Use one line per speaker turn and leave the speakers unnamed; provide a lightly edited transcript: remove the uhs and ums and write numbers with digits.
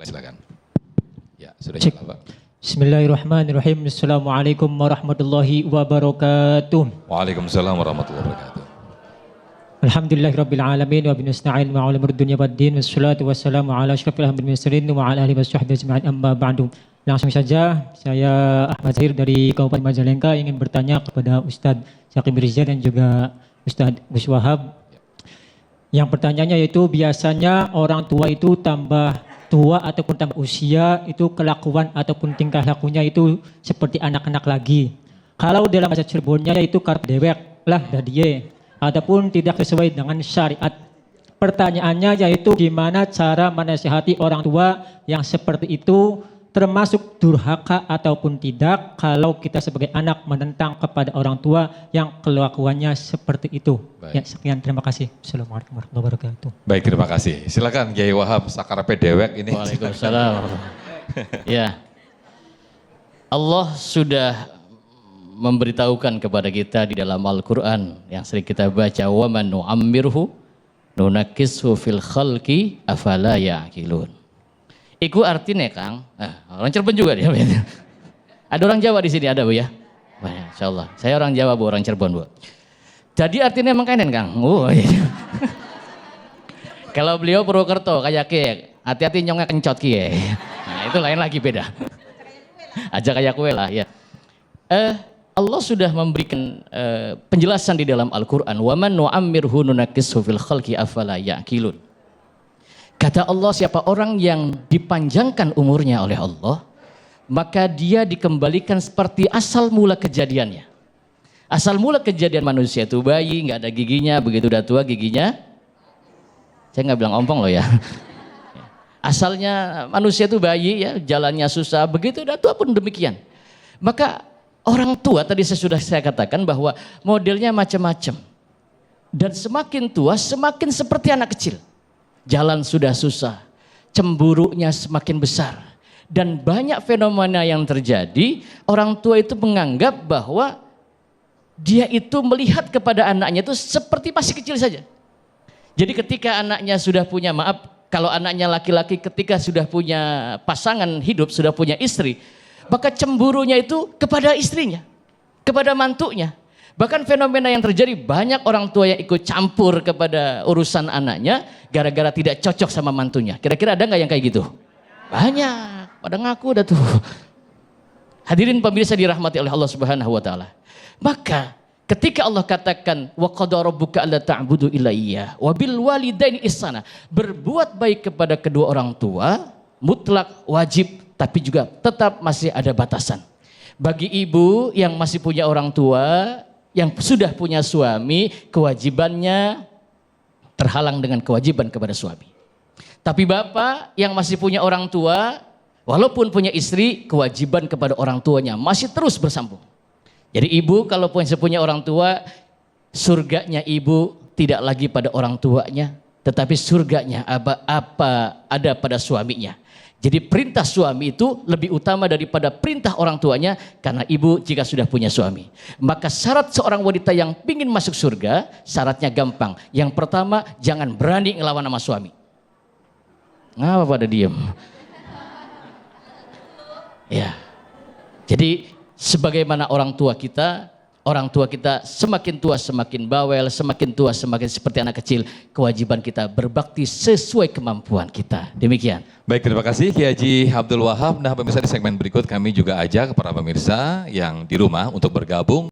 silakan. Ya, sudah
Cek.
Pak.
Bismillahirrahmanirrahim. Assalamualaikum warahmatullahi wabarakatuh.
Waalaikumsalam warahmatullahi wabarakatuh.
Alhamdulillahirabbil alamin wa binasta'in wa ala umuri dunya waddin wassalatu wassalamu ala asyrafil anbiya'i mursalin wa ala alihi washabbihi ajma'in amma ba'du. Langsung saja saya Ahmad Zahir dari Kabupaten Majalengka ingin bertanya kepada Ustadz Syakib Rizal dan juga Ustadz Gus Wahab. Yang pertanyaannya yaitu biasanya orang tua itu tambah tua ataupun tambah usia itu kelakuan ataupun tingkah lakunya itu seperti anak-anak lagi. Kalau dalam bahasa Cirebonnya itu karep dewek lah dadie ataupun tidak sesuai dengan syariat. Pertanyaannya yaitu gimana cara menasihati orang tua yang seperti itu, termasuk durhaka ataupun tidak kalau kita sebagai anak menentang kepada orang tua yang kelakuannya seperti itu.
Baik.
Ya, sekian, terima kasih. Assalamualaikum warahmatullahi wabarakatuh.
Baik, terima kasih. Silakan Kiai Wahab sakarepe dewek ini.
Waalaikumsalam. Ya, Allah sudah memberitahukan kepada kita di dalam Al-Quran yang sering kita baca, wa man nu'ammirhu nunakishu fil khalqi afala ya'qilun. Iku artinya Kang, orang Cirebon juga dia. Ada orang Jawa di sini ada Bu ya? Banyak, insyaallah. Saya orang Jawa Bu, orang Cirebon Bu. Jadi artinya emang kainen Kang. Iya. Kalau beliau Purwokerto kayak ke, hati-hati nyongnya kencot kie. Nah itu lain lagi beda. Aja kayak kue lah ya. Allah sudah memberikan penjelasan di dalam Al-Quran. Wa man nu'ammirhu nunakishu fil khalqi afala ya'qilun. Kata Allah, siapa orang yang dipanjangkan umurnya oleh Allah, maka dia dikembalikan seperti asal mula kejadiannya. Asal mula kejadian manusia itu bayi, nggak ada giginya, begitu udah tua giginya, saya nggak bilang ompong loh ya. Asalnya manusia itu bayi ya, jalannya susah, begitu udah tua pun demikian. Maka orang tua tadi sudah saya katakan bahwa modelnya macam-macam. Dan semakin tua semakin seperti anak kecil. Jalan sudah susah, cemburunya semakin besar. Dan banyak fenomena yang terjadi, orang tua itu menganggap bahwa dia itu melihat kepada anaknya itu seperti masih kecil saja. Jadi ketika anaknya sudah punya, maaf, kalau anaknya laki-laki ketika sudah punya pasangan hidup, sudah punya istri, maka cemburunya itu kepada istrinya, kepada mantunya. Bahkan fenomena yang terjadi, banyak orang tua yang ikut campur kepada urusan anaknya gara-gara tidak cocok sama mantunya. Kira-kira ada nggak yang kayak gitu? Banyak, pada ngaku udah tuh. Hadirin pemirsa dirahmati oleh Allah Subhanahu wa taala. Maka ketika Allah katakan wa qadara rabbuka alla ta'budu illa iyyah wa bil walidaini ihsana, berbuat baik kepada kedua orang tua mutlak wajib, tapi juga tetap masih ada batasan. Bagi ibu yang masih punya orang tua, yang sudah punya suami, kewajibannya terhalang dengan kewajiban kepada suami. Tapi bapak yang masih punya orang tua, walaupun punya istri, kewajiban kepada orang tuanya masih terus bersambung. Jadi ibu kalau punya orang tua, surganya ibu tidak lagi pada orang tuanya, tetapi surganya apa ada pada suaminya. Jadi perintah suami itu lebih utama daripada perintah orang tuanya, karena ibu jika sudah punya suami. Maka syarat seorang wanita yang ingin masuk surga, syaratnya gampang. Yang pertama, jangan berani ngelawan sama suami. Ngapa pada diem? Ya. Jadi sebagaimana orang tua kita semakin tua semakin bawel, semakin tua semakin seperti anak kecil. Kewajiban kita berbakti sesuai kemampuan kita. Demikian.
Baik, terima kasih Kiai Haji Abdul Wahab. Nah pemirsa, di segmen berikut kami juga ajak para pemirsa yang di rumah untuk bergabung.